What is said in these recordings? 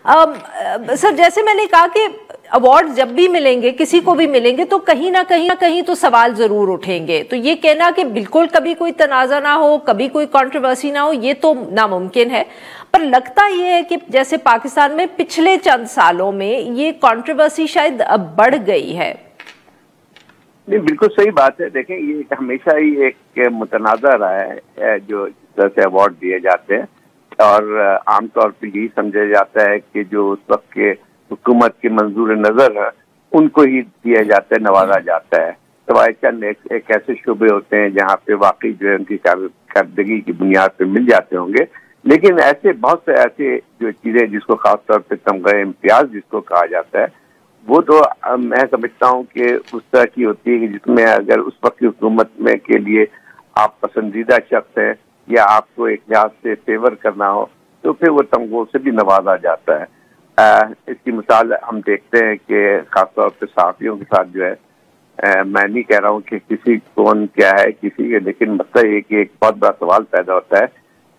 سر جیسے میں نے کہا کہ ایوارڈ جب بھی ملیں گے، کسی کو بھی ملیں گے، تو کہیں نہ کہیں تو سوال ضرور اٹھیں گے. تو یہ کہنا کہ بالکل کبھی کوئی تنازع نہ ہو، کبھی کوئی کنٹروورسی نہ ہو، یہ تو ناممکن ہے. پر لگتا یہ ہے کہ جیسے پاکستان میں پچھلے چند سالوں میں یہ کنٹروورسی شاید بڑھ گئی ہے. نہیں، بالکل صحیح بات ہے. دیکھیں، یہ ہمیشہ ہی ایک متنازع رہا ہے جو اس طرح سے ایوارڈ دیے جاتے ہیں، اور عام طور پہ یہی سمجھا جاتا ہے کہ جو اس وقت کے حکومت کے منظور نظر ہے ان کو ہی دیا جاتا ہے، نوازا جاتا ہے. سوائے چند ایک ایسے شعبے ہوتے ہیں جہاں پہ واقعی جو ہے ان کی کارکردگی کی بنیاد پہ مل جاتے ہوں گے. لیکن ایسے بہت سے ایسے جو چیزیں جس کو خاص طور پہ تمغہ امتیاز جس کو کہا جاتا ہے، وہ تو میں سمجھتا ہوں کہ اس طرح کی ہوتی ہے کہ جس میں اگر اس وقت کی حکومت میں کے لیے آپ پسندیدہ شخص ہیں یا آپ کو ایک لحاظ سے فیور کرنا ہو تو پھر وہ تمغوں سے بھی نوازا جاتا ہے. اس کی مثال ہم دیکھتے ہیں کہ خاص طور پہ صحافیوں کے ساتھ جو ہے، میں نہیں کہہ رہا ہوں کہ کسی کون کیا ہے کسی کے، لیکن مسئلہ یہ کہ ایک بہت بڑا سوال پیدا ہوتا ہے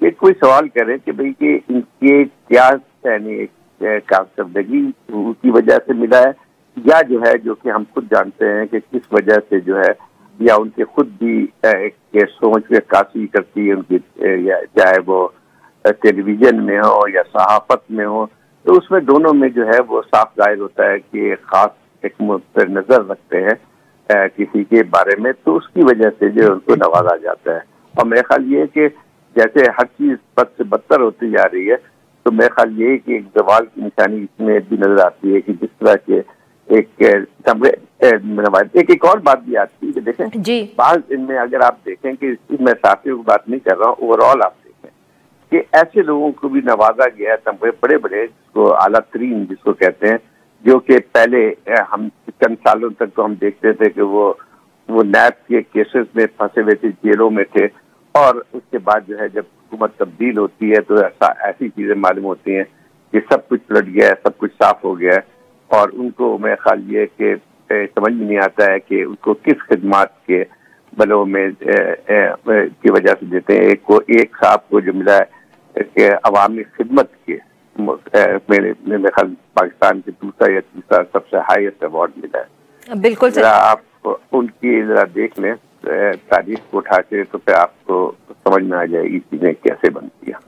کہ کوئی سوال کرے کہ بھئی کہ ان کے کیا یعنی کارکردگی کی وجہ سے ملا ہے، یا جو ہے جو کہ ہم خود جانتے ہیں کہ کس وجہ سے جو ہے، یا ان کے خود بھی ایک سوچ میں عکاسی کرتی ہے ان کی، چاہے وہ ٹیلی ویژن میں ہو یا صحافت میں ہو، تو اس میں دونوں میں جو ہے وہ صاف ظاہر ہوتا ہے کہ خاص ایک پر نظر رکھتے ہیں کسی کے بارے میں، تو اس کی وجہ سے جو ان کو نوازا جاتا ہے. اور میرا خیال یہ ہے کہ جیسے ہر چیز بد سے بدتر ہوتی جا رہی ہے، تو میرا خیال یہ ہے کہ ایک زوال کی نشانی اس میں بھی نظر آتی ہے کہ جس طرح کے ایک اور بات بھی آتی ہے کہ دیکھیں بعض ان میں اگر آپ دیکھیں کہ میں صحافیوں کی بات نہیں کر رہا ہوں، اوور آل آپ دیکھیں کہ ایسے لوگوں کو بھی نوازا گیا ہے تمغے بڑے بڑے جس کو اعلیٰ ترین جس کو کہتے ہیں، جو کہ پہلے ہم چند سالوں تک تو ہم دیکھتے تھے کہ وہ نیب کے کیسز میں پھنسے ہوئے تھے، جیلوں میں تھے، اور اس کے بعد جو ہے جب حکومت تبدیل ہوتی ہے تو ایسی چیزیں معلوم ہوتی ہیں کہ سب کچھ پلٹ گیا ہے، سب کچھ صاف ہو گیا ہے، اور ان کو میرا خیال یہ کہ سمجھ میں نہیں آتا ہے کہ ان کو کس خدمات کے بلوں میں کی وجہ سے دیتے ہیں. ایک صاحب کو جو ملا ہے کہ عوامی خدمت کے میرے خیال پاکستان کے دوسرا یا تیسرا سب سے ہائیسٹ ایوارڈ ملا ہے. بالکل ذرا آپ ان کی ذرا دیکھ لیں تاریخ کو اٹھا کے، تو پھر آپ کو سمجھ میں آ جائے گی چیزیں کیسے بنتی ہیں.